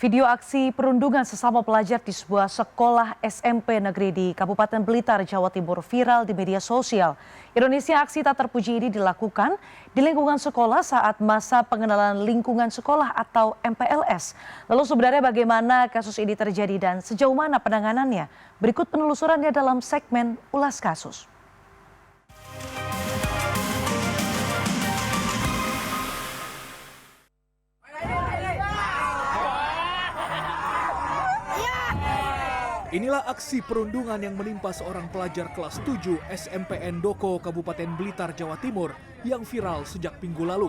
Video aksi perundungan sesama pelajar di sebuah sekolah SMP negeri di Kabupaten Blitar, Jawa Timur viral di media sosial. Ironisnya aksi tak terpuji ini dilakukan di lingkungan sekolah saat masa pengenalan lingkungan sekolah atau MPLS. Lalu sebenarnya bagaimana kasus ini terjadi dan sejauh mana penanganannya? Berikut penelusurannya dalam segmen Ulas Kasus. Inilah aksi perundungan yang menimpa seorang pelajar kelas 7 SMPN Doko Kabupaten Blitar, Jawa Timur yang viral sejak minggu lalu.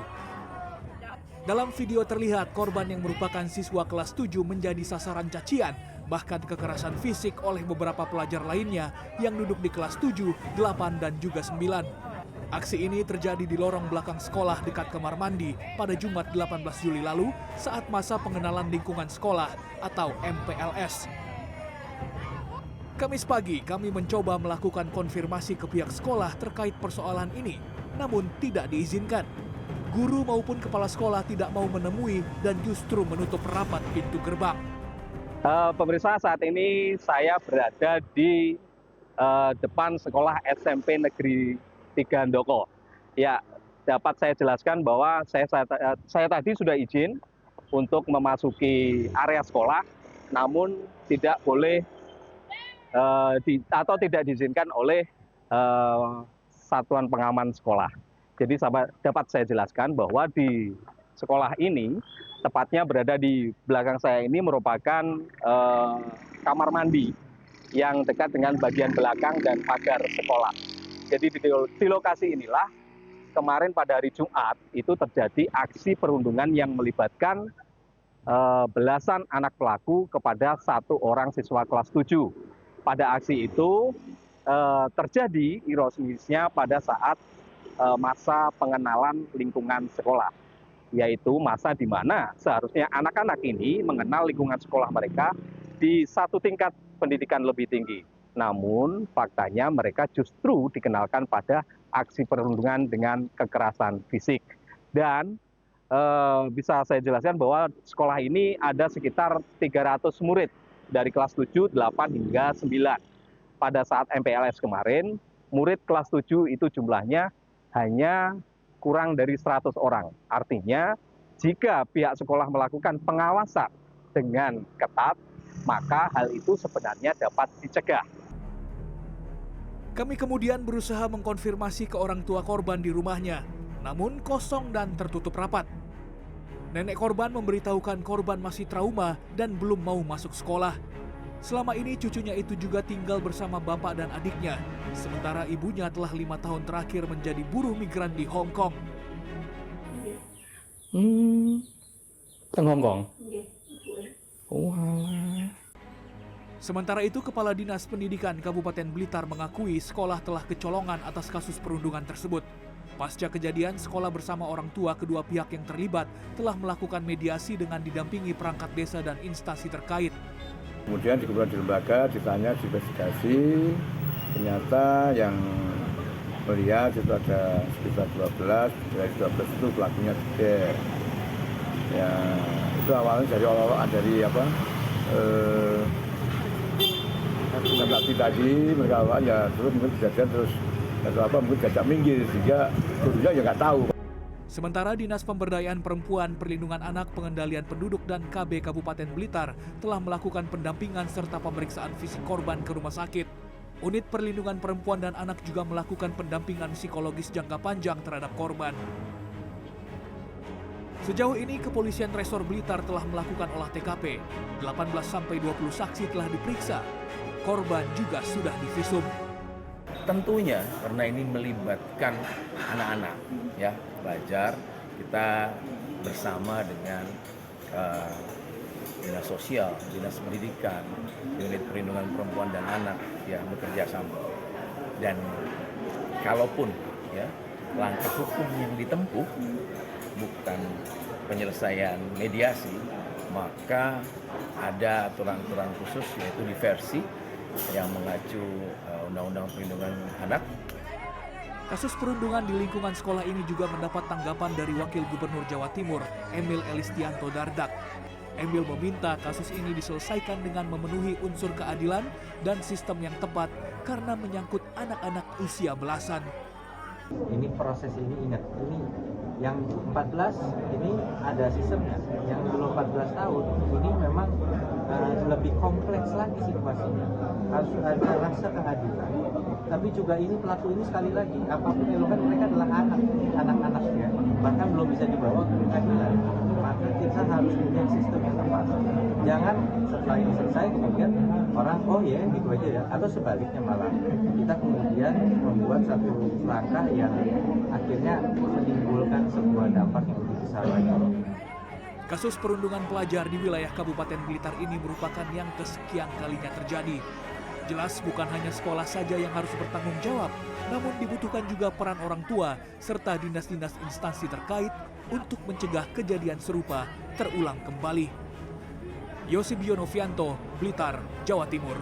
Dalam video terlihat korban yang merupakan siswa kelas 7 menjadi sasaran cacian, bahkan kekerasan fisik oleh beberapa pelajar lainnya yang duduk di kelas 7, 8, dan juga 9. Aksi ini terjadi di lorong belakang sekolah dekat kamar mandi pada Jumat 18 Juli lalu saat masa pengenalan lingkungan sekolah atau MPLS. Kamis pagi, kami mencoba melakukan konfirmasi ke pihak sekolah terkait persoalan ini, namun tidak diizinkan. Guru maupun kepala sekolah tidak mau menemui dan justru menutup rapat pintu gerbang. Pemirsa, saat ini saya berada di depan sekolah SMP Negeri 3 Doko. Ya, dapat saya jelaskan bahwa saya tadi sudah izin untuk memasuki area sekolah, namun tidak boleh atau tidak diizinkan oleh satuan pengaman sekolah. Jadi dapat saya jelaskan bahwa di sekolah ini, tepatnya berada di belakang saya ini merupakan kamar mandi yang dekat dengan bagian belakang dan pagar sekolah. Jadi di lokasi inilah kemarin pada hari Jumat itu terjadi aksi perundungan yang melibatkan belasan anak pelaku kepada satu orang siswa kelas 7. Pada aksi itu terjadi ironisnya pada saat masa pengenalan lingkungan sekolah, yaitu masa di mana seharusnya anak-anak ini mengenal lingkungan sekolah mereka di satu tingkat pendidikan lebih tinggi. Namun faktanya mereka justru dikenalkan pada aksi perundungan dengan kekerasan fisik. Dan bisa saya jelaskan bahwa sekolah ini ada sekitar 300 murid dari kelas 7, 8, hingga 9. Pada saat MPLS kemarin, murid kelas 7 itu jumlahnya hanya kurang dari 100 orang. Artinya, jika pihak sekolah melakukan pengawasan dengan ketat, maka hal itu sebenarnya dapat dicegah. Kami kemudian berusaha mengkonfirmasi ke orang tua korban di rumahnya, namun kosong dan tertutup rapat. Nenek korban memberitahukan korban masih trauma dan belum mau masuk sekolah. Selama ini cucunya itu juga tinggal bersama bapak dan adiknya, sementara ibunya telah 5 tahun terakhir menjadi buruh migran di Hong Kong. Teng Hong Kong? Sementara itu, Kepala Dinas Pendidikan Kabupaten Blitar mengakui sekolah telah kecolongan atas kasus perundungan tersebut. Pasca kejadian, sekolah bersama orang tua kedua pihak yang terlibat telah melakukan mediasi dengan didampingi perangkat desa dan instansi terkait. Kemudian di lembaga ditanya, diinvestigasi, ternyata yang melihat itu ada sekitar 12, dari 12 itu pelakunya gede. Ya, itu awalnya dari tadi mereka awal ya terus mungkin kejadian terus mungkin jajak minggir sehingga gurunya ya nggak tahu. Sementara Dinas Pemberdayaan Perempuan, Perlindungan Anak, Pengendalian Penduduk, dan KB Kabupaten Blitar telah melakukan pendampingan serta pemeriksaan fisik korban ke rumah sakit. Unit Perlindungan Perempuan dan Anak juga melakukan pendampingan psikologis jangka panjang terhadap korban. Sejauh ini, Kepolisian Resor Blitar telah melakukan olah TKP. 18-20 saksi telah diperiksa. Korban juga sudah divisum. Tentunya karena ini melibatkan anak-anak, ya pelajar, kita bersama dengan dinas sosial, dinas pendidikan, unit perlindungan perempuan dan anak, ya bekerja sama. Dan kalaupun ya langkah hukum yang ditempuh bukan penyelesaian mediasi, maka ada aturan-aturan khusus yaitu diversi yang mengacu Undang-Undang Perlindungan Anak. Kasus perundungan di lingkungan sekolah ini juga mendapat tanggapan dari Wakil Gubernur Jawa Timur, Emil Elistianto Dardak. Emil meminta kasus ini diselesaikan dengan memenuhi unsur keadilan dan sistem yang tepat karena menyangkut anak-anak usia belasan. Ini proses ini ingat, ini yang 14 ini ada sistemnya, yang belum 14 tahun ini memang lebih kompleks lagi situasinya. Harus ada rasa keadilan. Tapi juga ini pelaku ini sekali lagi, apapun itu kan mereka adalah anak-anaknya, bahkan belum bisa dibawa ke pengadilan. Maka kita harus punya sistem yang tepat. Jangan setelah ini selesai kemudian orang oh ya gitu aja ya, atau sebaliknya malah kita kemudian membuat satu langkah yang akhirnya menimbulkan sebuah dampak yang lebih besar lagi. Kasus perundungan pelajar di wilayah Kabupaten Blitar ini merupakan yang kesekian kalinya terjadi. Jelas bukan hanya sekolah saja yang harus bertanggung jawab, namun dibutuhkan juga peran orang tua serta dinas-dinas instansi terkait untuk mencegah kejadian serupa terulang kembali. Yosibio Novianto, Blitar, Jawa Timur.